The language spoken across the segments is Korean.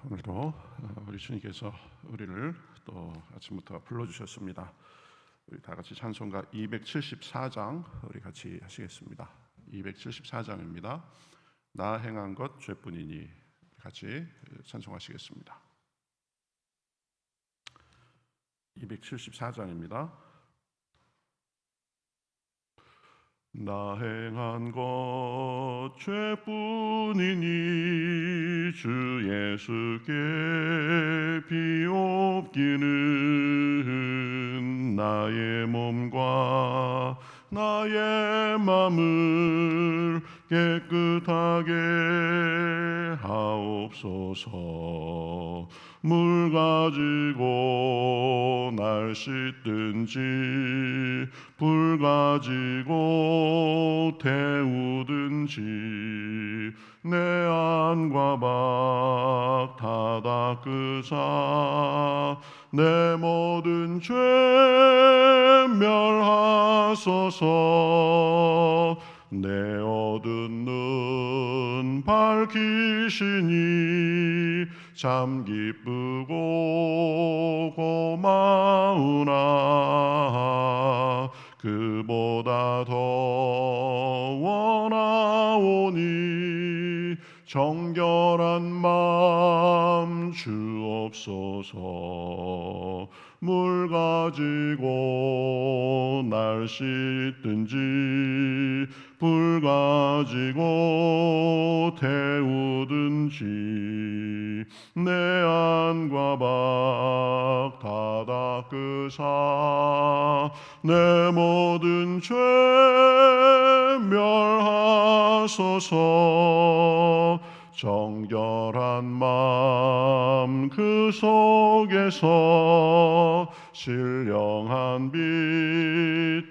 오늘도 우리 주님께서 우리를 또 아침부터 불러주셨습니다. 우리 다 같이 찬송가 274장 우리 같이 하시겠습니다. 274장입니다. 나 행한 것 죄뿐이니 같이 찬송하시겠습니다. 274장입니다. 나 행한 것 죄뿐이니 주 예수께 비옵기는 나의 몸과 나의 맘을 깨끗하게 하옵소서. 물 가지고 날 씻든지 불 가지고 태우든지 내 안과 밖 다 닦으사 내 모든 죄 멸하소서. 내 어두운 눈 밝히시니 참 기쁘고 고마우나 그보다 더 원하오니 정결한 마음 주옵소서. 물 가지고 날 씻든지 불 가지고 태우든지 내 안과 밖 다 닦으사 내 모든 죄 멸하소서. 정결한 마음 그 속에서 신령한 빛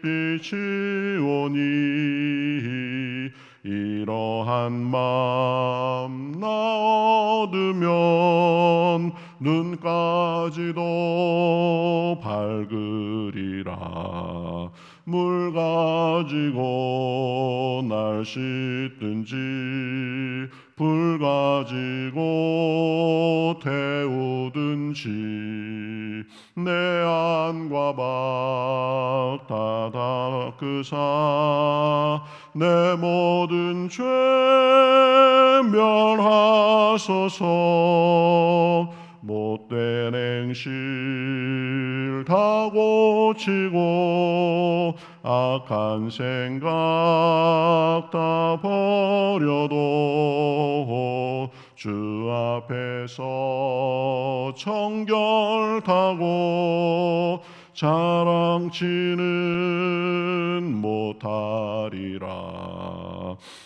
비치오니 이러한 마음 나 얻으면 눈까지도 밝으리라. 물 가지고 날 씻든지 불 가지고 태우든지 내 안과 밖 다 닦으사 내 모든 죄 멸하소서. 못된 행실 다 고치고 악한 생각 다 버려도 주 앞에서 정결하고 자랑치는 못하리라.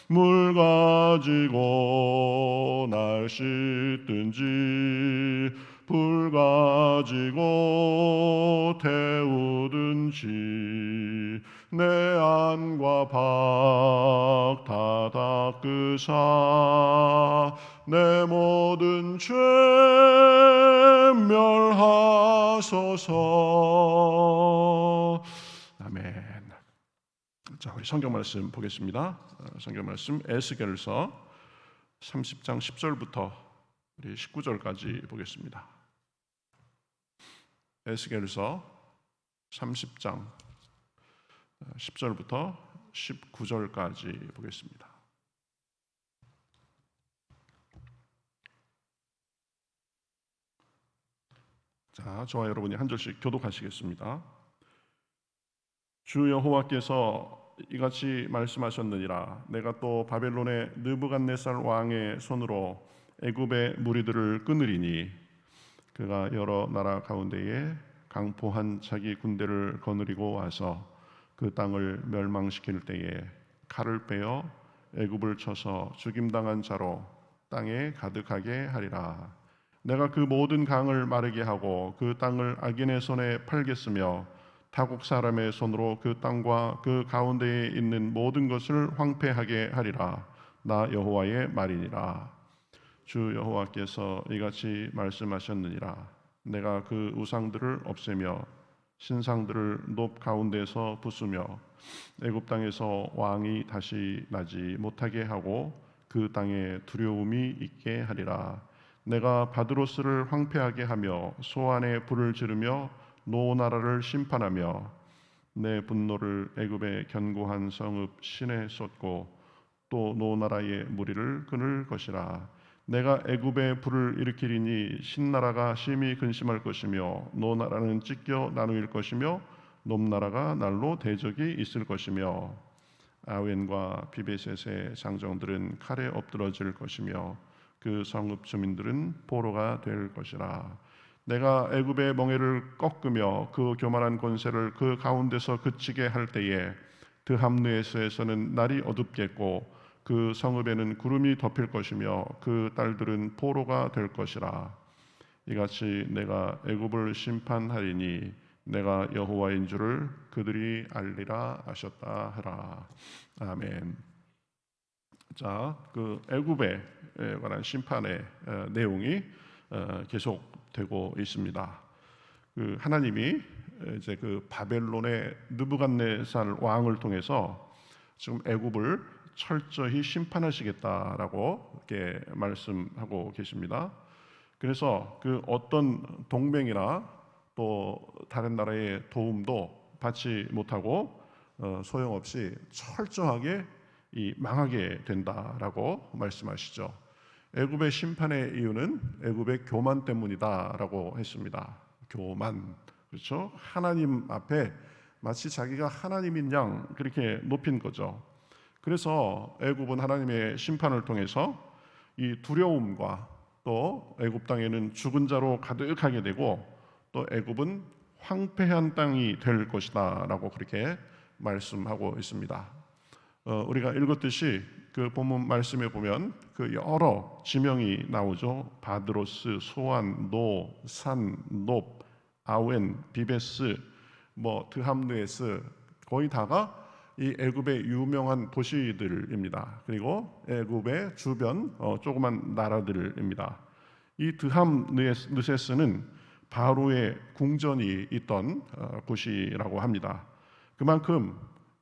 물 가지고 날 씻든지 불 가지고 태우든지 내 안과 밖 다 닦으사 내 모든 죄 멸하소서. 아멘. 자, 우리 성경 말씀 보겠습니다. 성경 말씀 에스겔서 30장 10절부터 우리 19절까지 보겠습니다. 에스겔서 30장 10절부터 19절까지 보겠습니다. 자, 저와 여러분이 한 절씩 교독하시겠습니다. 주 여호와께서 이같이 말씀하셨느니라. 내가 또 바벨론의 느부갓네살 왕의 손으로 애굽의 무리들을 끊으리니 그가 여러 나라 가운데에 강포한 자기 군대를 거느리고 와서 그 땅을 멸망시킬 때에 칼을 빼어 애굽을 쳐서 죽임당한 자로 땅에 가득하게 하리라. 내가 그 모든 강을 마르게 하고 그 땅을 악인의 손에 팔겠으며 타국 사람의 손으로 그 땅과 그 가운데에 있는 모든 것을 황폐하게 하리라. 나 여호와의 말이니라. 주 여호와께서 이같이 말씀하셨느니라. 내가 그 우상들을 없애며 신상들을 높 가운데서 부수며 애굽 땅에서 왕이 다시 나지 못하게 하고 그 땅에 두려움이 있게 하리라. 내가 바드로스를 황폐하게 하며 소안에 불을 지르며 노 나라를 심판하며 내 분노를 애굽의 견고한 성읍 신에 쏟고 또 노 나라의 무리를 끊을 것이라. 내가 애굽에 불을 일으키리니 신나라가 심히 근심할 것이며 노 나라는 찢겨 나누일 것이며 높 나라가 날로 대적이 있을 것이며 아웬과 비베셋의 장정들은 칼에 엎드러질 것이며 그 성읍 주민들은 포로가 될 것이라. 내가 애굽의 멍에를 꺾으며 그 교만한 권세를 그 가운데서 그치게 할 때에 드함느에서에서는 날이 어둡겠고 그 성읍에는 구름이 덮일 것이며 그 딸들은 포로가 될 것이라. 이같이 내가 애굽을 심판하리니 내가 여호와인 줄을 그들이 알리라 하셨다 하라. 아멘. 자, 그 애굽에 관한 심판의 내용이 계속되고 있습니다. 그 하나님이 이제 그 바벨론의 느부갓네살 왕을 통해서 지금 애굽을 철저히 심판하시겠다라고 이렇게 말씀하고 계십니다. 그래서 그 어떤 동맹이나 또 다른 나라의 도움도 받지 못하고 소용없이 철저하게 망하게 된다라고 말씀하시죠. 애굽의 심판의 이유는 애굽의 교만 때문이다라고 했습니다. 교만, 그렇죠? 하나님 앞에 마치 자기가 하나님인 양 그렇게 높인 거죠. 그래서 애굽은 하나님의 심판을 통해서 이 두려움과 또 애굽 땅에는 죽은 자로 가득하게 되고 또 애굽은 황폐한 땅이 될 것이다라고 그렇게 말씀하고 있습니다. 우리가 읽었듯이 그 본문 말씀에 보면 그 여러 지명이 나오죠. 바드로스, 소안, 노, 산, 높, 아웬, 비베스, 드함느에스 거의 다가 이 애굽의 유명한 도시들입니다. 그리고 애굽의 주변 조그만 나라들입니다. 이 드함느에스는 바로의 궁전이 있던 곳이라고 합니다. 그만큼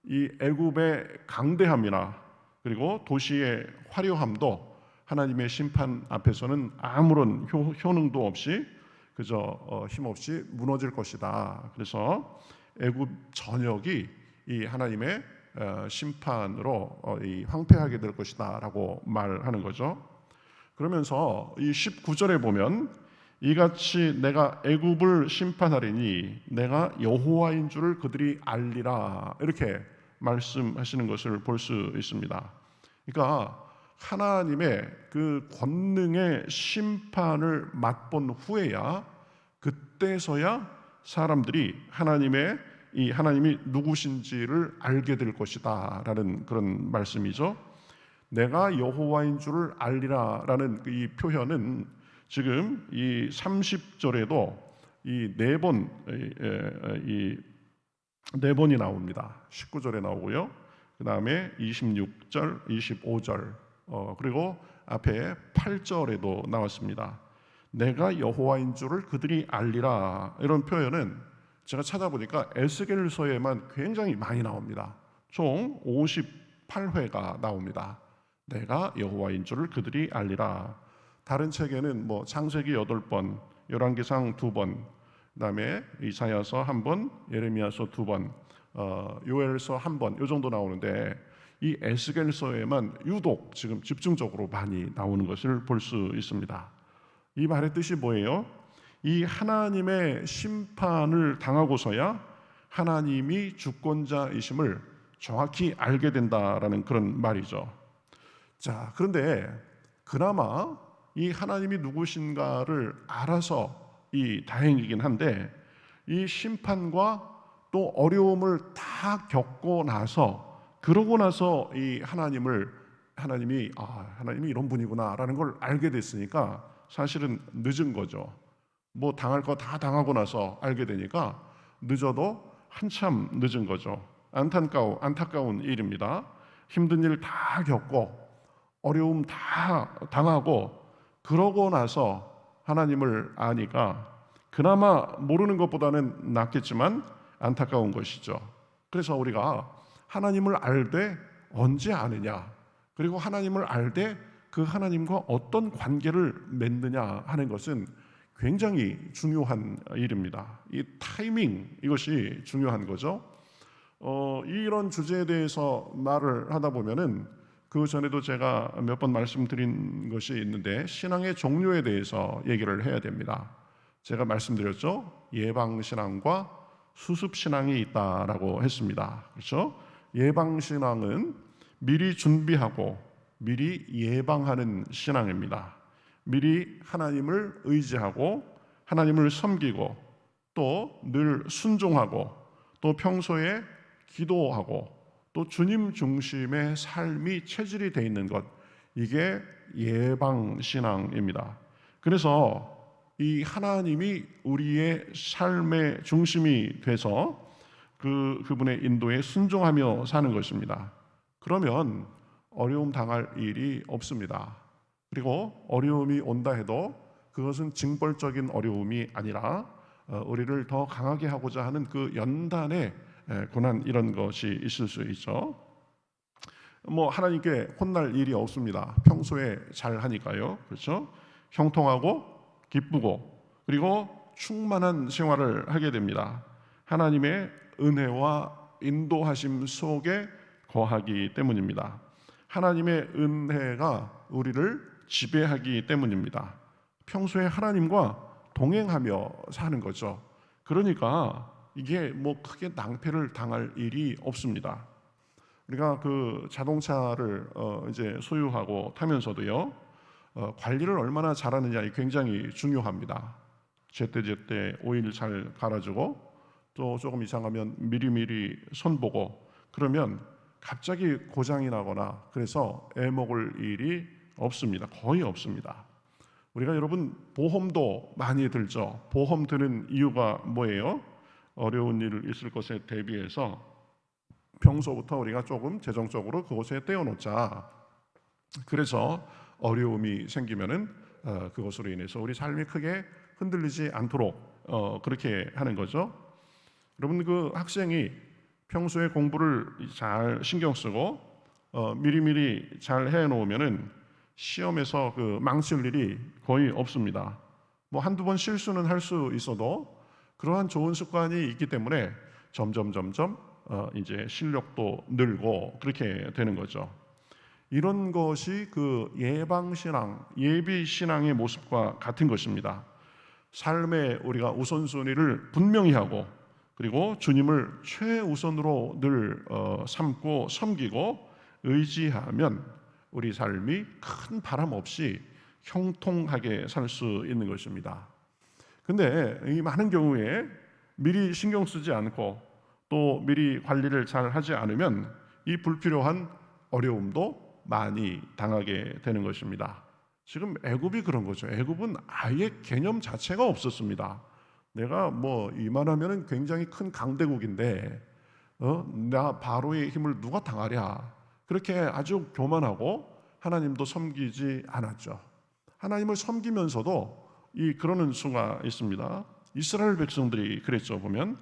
이 애굽의 강대함이나 그리고 도시의 화려함도 하나님의 심판 앞에서는 아무런 효능도 없이 그저 힘없이 무너질 것이다. 그래서 애굽 전역이 이 하나님의 심판으로 황폐하게 될 것이다라고 말하는 거죠. 그러면서 이 19절에 보면 이같이 내가 애굽을 심판하리니 내가 여호와인 줄을 그들이 알리라 이렇게 말씀하시는 것을 볼 수 있습니다. 그러니까 하나님의 그 권능의 심판을 맛본 후에야 그때서야 사람들이 하나님이 누구신지를 알게 될 것이다라는 그런 말씀이죠. 내가 여호와인 줄을 알리라라는 이 표현은 지금 이 30절에도 이 네 번이 나옵니다. 19절에 나오고요. 그 다음에 26절, 25절, 그리고 앞에 8절에도 나왔습니다. 내가 여호와인 줄을 그들이 알리라. 이런 표현은 제가 찾아보니까 에스겔서에만 굉장히 많이 나옵니다. 총 58회가 나옵니다. 내가 여호와인 줄을 그들이 알리라. 다른 책에는 창세기 8번, 열왕기상 2번, 그다음에 이사야서 1번, 예레미야서 2번, 요엘서 1번 이 정도 나오는데 이 에스겔서에만 유독 지금 집중적으로 많이 나오는 것을 볼 수 있습니다. 이 말의 뜻이 뭐예요? 이 하나님의 심판을 당하고서야 하나님이 주권자이심을 정확히 알게 된다라는 그런 말이죠. 자, 그런데 그나마 이 하나님이 누구신가를 알아서 다행이긴 한데 이 심판과 또 어려움을 다 겪고 나서 그러고 나서 이 하나님이 이런 분이구나라는 걸 알게 됐으니까 사실은 늦은 거죠. 당할 거 다 당하고 나서 알게 되니까 늦어도 한참 늦은 거죠. 안타까운 일입니다. 힘든 일 다 겪고 어려움 다 당하고 그러고 나서 하나님을 아니까 그나마 모르는 것보다는 낫겠지만 안타까운 것이죠. 그래서 우리가 하나님을 알되 언제 아느냐, 그리고 하나님을 알되 그 하나님과 어떤 관계를 맺느냐 하는 것은 굉장히 중요한 일입니다. 이 타이밍, 이것이 중요한 거죠. 이런 주제에 대해서 말을 하다 보면은 그 전에도 제가 몇 번 말씀드린 것이 있는데, 신앙의 종류에 대해서 얘기를 해야 됩니다. 제가 말씀드렸죠. 예방신앙과 수습신앙이 있다라고 했습니다. 그렇죠? 예방신앙은 미리 준비하고 미리 예방하는 신앙입니다. 미리 하나님을 의지하고 하나님을 섬기고 또 늘 순종하고 또 평소에 기도하고 또 주님 중심의 삶이 체질이 되어 있는 것, 이게 예방신앙입니다. 그래서 이 하나님이 우리의 삶의 중심이 돼서 그분의 인도에 순종하며 사는 것입니다. 그러면 어려움 당할 일이 없습니다. 그리고 어려움이 온다 해도 그것은 징벌적인 어려움이 아니라 우리를 더 강하게 하고자 하는 그 연단의 고난, 이런 것이 있을 수 있죠. 하나님께 혼날 일이 없습니다. 평소에 잘 하니까요. 그렇죠? 형통하고 기쁘고 그리고 충만한 생활을 하게 됩니다. 하나님의 은혜와 인도하심 속에 거하기 때문입니다. 하나님의 은혜가 우리를 지배하기 때문입니다. 평소에 하나님과 동행하며 사는 거죠. 그러니까 이게 크게 낭패를 당할 일이 없습니다. 우리가 그 자동차를 이제 소유하고 타면서도요, 관리를 얼마나 잘하느냐 굉장히 중요합니다. 제때제때 오일 잘 갈아주고 또 조금 이상하면 미리미리 손보고, 그러면 갑자기 고장이 나거나 그래서 애먹을 일이 없습니다. 거의 없습니다. 우리가 여러분 보험도 많이 들죠. 보험 드는 이유가 뭐예요? 어려운 일 있을 것에 대비해서 평소부터 우리가 조금 재정적으로 그것에 떼어놓자. 그래서 어려움이 생기면은 그것으로 인해서 우리 삶이 크게 흔들리지 않도록 그렇게 하는 거죠. 여러분, 그 학생이 평소에 공부를 잘 신경 쓰고 미리미리 잘 해놓으면은 시험에서 그 망칠 일이 거의 없습니다. 한두 번 실수는 할 수 있어도 그러한 좋은 습관이 있기 때문에 점점 이제 실력도 늘고 그렇게 되는 거죠. 이런 것이 그 예방신앙, 예비신앙의 모습과 같은 것입니다. 삶에 우리가 우선순위를 분명히 하고 그리고 주님을 최우선으로 늘 삼고 섬기고 의지하면 우리 삶이 큰 바람 없이 형통하게 살 수 있는 것입니다. 근데 이 많은 경우에 미리 신경 쓰지 않고 또 미리 관리를 잘 하지 않으면 이 불필요한 어려움도 많이 당하게 되는 것입니다. 지금 애굽이 그런 거죠. 애굽은 아예 개념 자체가 없었습니다. 내가 이만하면 굉장히 큰 강대국인데 나 바로의 힘을 누가 당하랴, 그렇게 아주 교만하고 하나님도 섬기지 않았죠. 하나님을 섬기면서도 그러는 수가 있습니다. 이스라엘 백성들이 그랬죠. 보면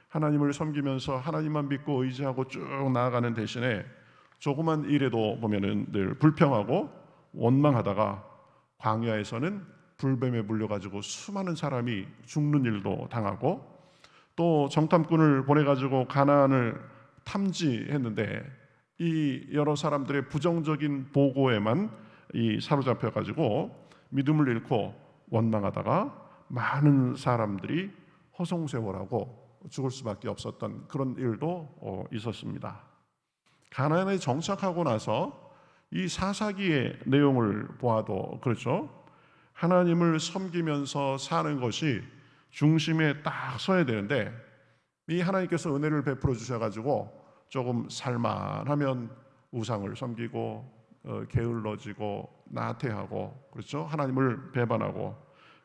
하나님을 섬기면서 하나님만 믿고 의지하고 쭉 나아가는 대신에 조그만 일에도 보면은 늘 불평하고 원망하다가 광야에서는 불뱀에 물려가지고 수많은 사람이 죽는 일도 당하고, 또 정탐꾼을 보내가지고 가나안을 탐지했는데 이 여러 사람들의 부정적인 보고에만 사로잡혀가지고 믿음을 잃고 원망하다가 많은 사람들이 허송세월하고 죽을 수밖에 없었던 그런 일도 있었습니다. 가나안에 정착하고 나서 이 사사기의 내용을 보아도 그렇죠. 하나님을 섬기면서 사는 것이 중심에 딱 서야 되는데, 이 하나님께서 은혜를 베풀어 주셔가지고 조금 살만하면 우상을 섬기고 게을러지고 나태하고 그렇죠. 하나님을 배반하고,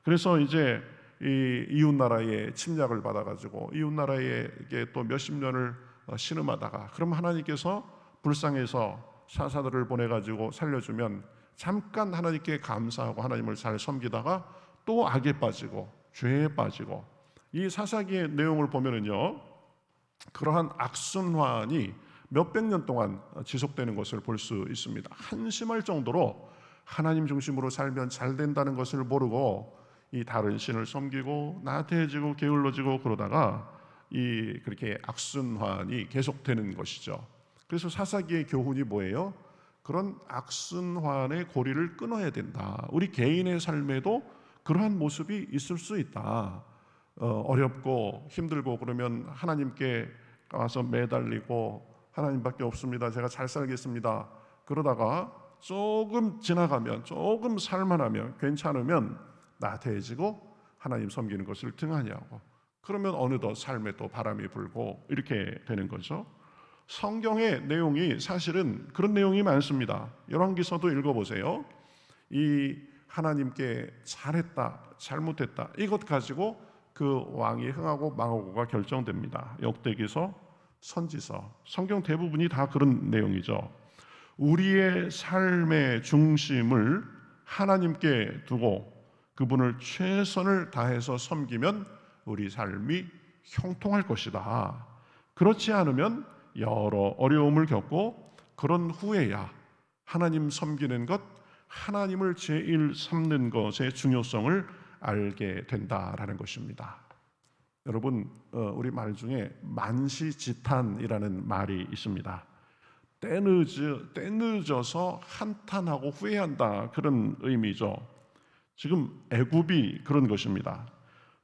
그래서 이제 이 이웃 나라의 침략을 받아가지고 이웃 나라에게 또 몇십 년을 신음하다가, 그럼 하나님께서 불쌍해서 사사들을 보내가지고 살려주면 잠깐 하나님께 감사하고 하나님을 잘 섬기다가 또 악에 빠지고 죄에 빠지고, 이 사사기의 내용을 보면은요, 그러한 악순환이 몇백 년 동안 지속되는 것을 볼 수 있습니다. 한심할 정도로 하나님 중심으로 살면 잘 된다는 것을 모르고 이 다른 신을 섬기고 나태해지고 게을러지고 그러다가 이 그렇게 악순환이 계속되는 것이죠. 그래서 사사기의 교훈이 뭐예요? 그런 악순환의 고리를 끊어야 된다. 우리 개인의 삶에도 그러한 모습이 있을 수 있다. 어렵고 힘들고 그러면 하나님께 와서 매달리고 하나님밖에 없습니다. 제가 잘 살겠습니다. 그러다가 조금 지나가면 조금 살만하면 괜찮으면 나태해지고 하나님 섬기는 것을 등한히 하고 그러면 어느덧 삶에 또 바람이 불고 이렇게 되는 거죠. 성경의 내용이 사실은 그런 내용이 많습니다. 열왕기서도 읽어보세요. 이 하나님께 잘했다 잘못했다 이것 가지고 그 왕이 흥하고 망하고가 결정됩니다. 역대기서, 선지서, 성경 대부분이 다 그런 내용이죠. 우리의 삶의 중심을 하나님께 두고 그분을 최선을 다해서 섬기면 우리 삶이 형통할 것이다. 그렇지 않으면 여러 어려움을 겪고 그런 후에야 하나님 섬기는 것, 하나님을 제일 삼는 것의 중요성을 알게 된다라는 것입니다. 여러분, 우리 말 중에 만시지탄이라는 말이 있습니다. 때늦어서 한탄하고 후회한다 그런 의미죠. 지금 애굽이 그런 것입니다.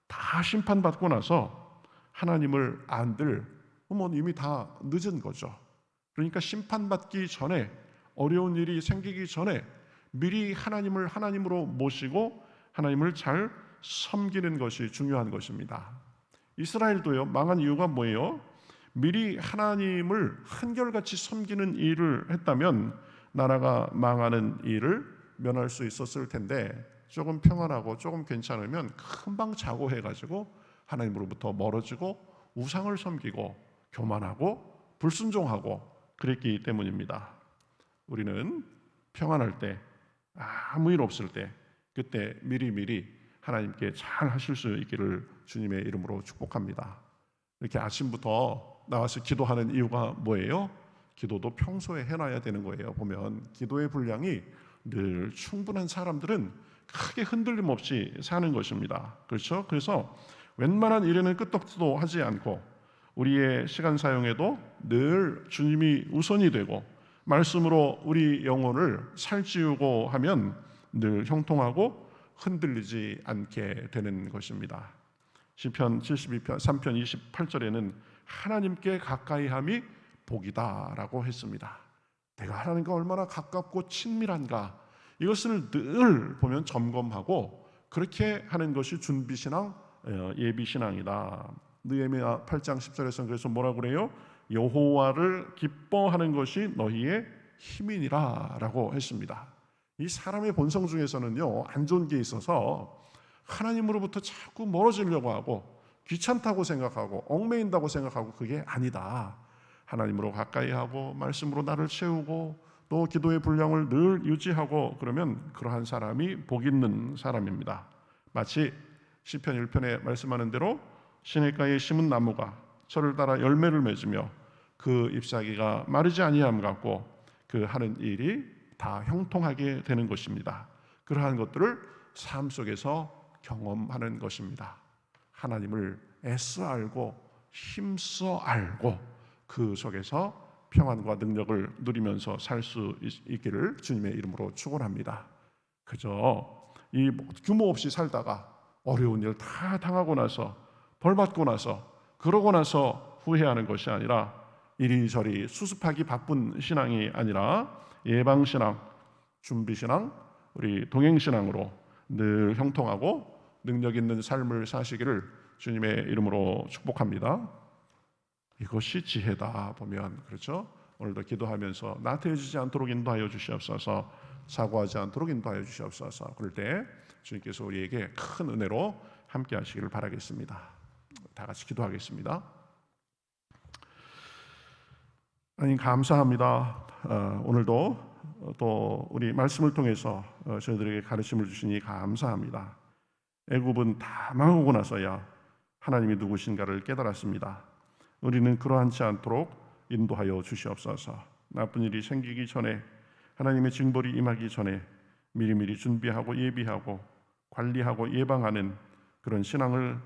다 심판받고 나서 하나님을 안들 이미 다 늦은 거죠. 그러니까 심판받기 전에 어려운 일이 생기기 전에 미리 하나님을 하나님으로 모시고 하나님을 잘 섬기는 것이 중요한 것입니다. 이스라엘도요, 망한 이유가 뭐예요? 미리 하나님을 한결같이 섬기는 일을 했다면 나라가 망하는 일을 면할 수 있었을 텐데 조금 평안하고 조금 괜찮으면 금방 자고해가지고 하나님으로부터 멀어지고 우상을 섬기고 교만하고 불순종하고 그랬기 때문입니다. 우리는 평안할 때 아무 일 없을 때 그때 미리미리 하나님께 잘 하실 수 있기를 주님의 이름으로 축복합니다. 이렇게 아침부터 나와서 기도하는 이유가 뭐예요? 기도도 평소에 해놔야 되는 거예요. 보면 기도의 분량이 늘 충분한 사람들은 크게 흔들림 없이 사는 것입니다. 그렇죠? 그래서 웬만한 일에는 끄떡도 하지 않고 우리의 시간 사용에도 늘 주님이 우선이 되고 말씀으로 우리 영혼을 살찌우고 하면 늘 형통하고 흔들리지 않게 되는 것입니다. 시편 72편 3편 28절에는 하나님께 가까이함이 복이다라고 했습니다. 내가 하나님과 얼마나 가깝고 친밀한가 이것을 늘 보면 점검하고 그렇게 하는 것이 준비신앙, 예비신앙이다. 느헤미야 8장 10절에서는 그래서 뭐라고 그래요? 여호와를 기뻐하는 것이 너희의 힘이니라 라고 했습니다. 이 사람의 본성 중에서는요 안 좋은 게 있어서 하나님으로부터 자꾸 멀어지려고 하고 귀찮다고 생각하고 얽매인다고 생각하고 그게 아니다. 하나님으로 가까이 하고 말씀으로 나를 채우고 또 기도의 분량을 늘 유지하고 그러면 그러한 사람이 복 있는 사람입니다. 마치 시편 1편에 말씀하는 대로 시냇가에 심은 나무가 철을 따라 열매를 맺으며 그 잎사귀가 마르지 아니함 같고 그 하는 일이 다 형통하게 되는 것입니다. 그러한 것들을 삶 속에서 경험하는 것입니다. 하나님을 애써 알고 힘써 알고 그 속에서 평안과 능력을 누리면서 살 수 있기를 주님의 이름으로 축원합니다. 그저 이 규모 없이 살다가 어려운 일 다 당하고 나서 벌 받고 나서 그러고 나서 후회하는 것이 아니라 이리저리 수습하기 바쁜 신앙이 아니라 예방신앙, 준비신앙, 우리 동행신앙으로 늘 형통하고 능력 있는 삶을 사시기를 주님의 이름으로 축복합니다. 이것이 지혜다 보면 그렇죠? 오늘도 기도하면서 나태해지지 않도록 인도하여 주시옵소서. 사고하지 않도록 인도하여 주시옵소서. 그럴 때 주님께서 우리에게 큰 은혜로 함께 하시기를 바라겠습니다. 다 같이 기도하겠습니다. 하나님 감사합니다. 오늘도 또 우리 말씀을 통해서 저희들에게 가르침을 주시니 감사합니다. 애굽은 다 망하고 나서야 하나님이 누구신가를 깨달았습니다. 우리는 그러하지 않도록 인도하여 주시옵소서. 나쁜 일이 생기기 전에 하나님의 징벌이 임하기 전에 미리미리 준비하고 예비하고 관리하고 예방하는 그런 신앙을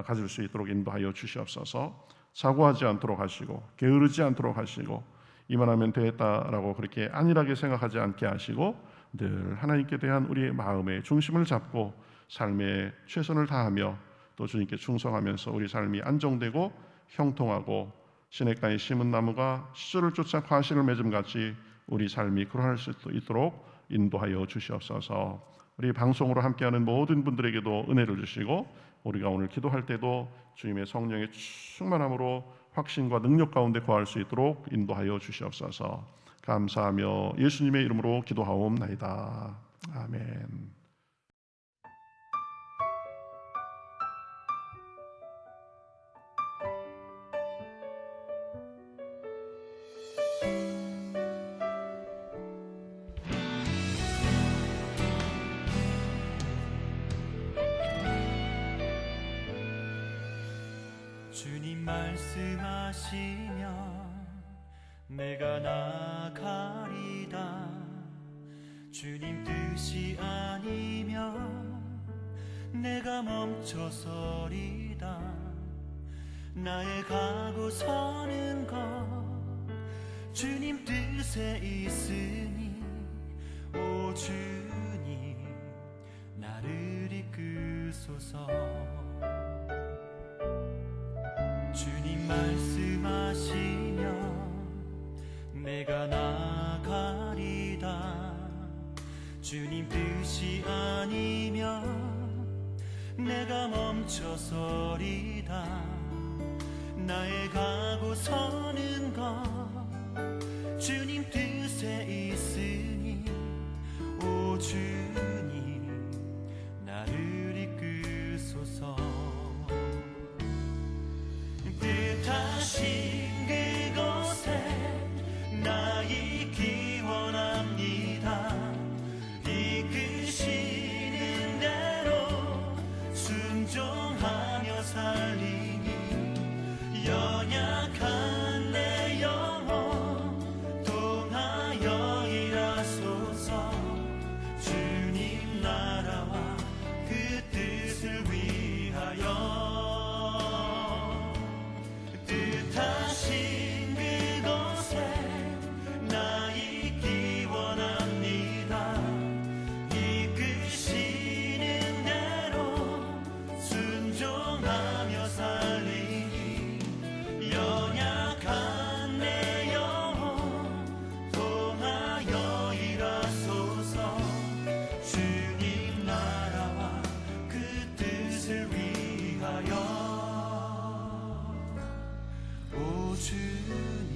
가질 수 있도록 인도하여 주시옵소서. 사고하지 않도록 하시고 게으르지 않도록 하시고 이만하면 되었다라고 그렇게 안일하게 생각하지 않게 하시고 늘 하나님께 대한 우리의 마음의 중심을 잡고 삶에 최선을 다하며 또 주님께 충성하면서 우리 삶이 안정되고 형통하고 시냇가에 심은 나무가 시절을 쫓아 과실을 맺음같이 우리 삶이 그러할 수 있도록 인도하여 주시옵소서. 우리 방송으로 함께하는 모든 분들에게도 은혜를 주시고 우리가 오늘 기도할 때도 주님의 성령의 충만함으로 확신과 능력 가운데 거할 수 있도록 인도하여 주시옵소서. 감사하며 예수님의 이름으로 기도하옵나이다. 아멘. 주님 말씀하시면 내가 나가리다. 주님 뜻이 아니면 내가 멈춰서리다. 나의 가고 서는 것 주님 뜻에 있으니 오 주님 나를 이끄소서. 주님 말씀하시면 내가 나가리다. 주님 뜻이 아니면 내가 멈춰서리다. 나의 가고 서는 것 주님 뜻에 있으니 오 주님 나를 이끄소서. 뜻하신 그곳에 나 있기 원합니다. 이끄시는 대로 순종하며 살리니 연약한 내 영혼 통하여 일하소서. 주님 나라와 그 뜻을 위하여 뜻하신 그곳에 나 있기 원합니다. 이끄시는 대로 순종하며 살리니 연약한 내 영혼 통하여 일하소서. 주님 나라와 그 뜻을 위하여 오 주님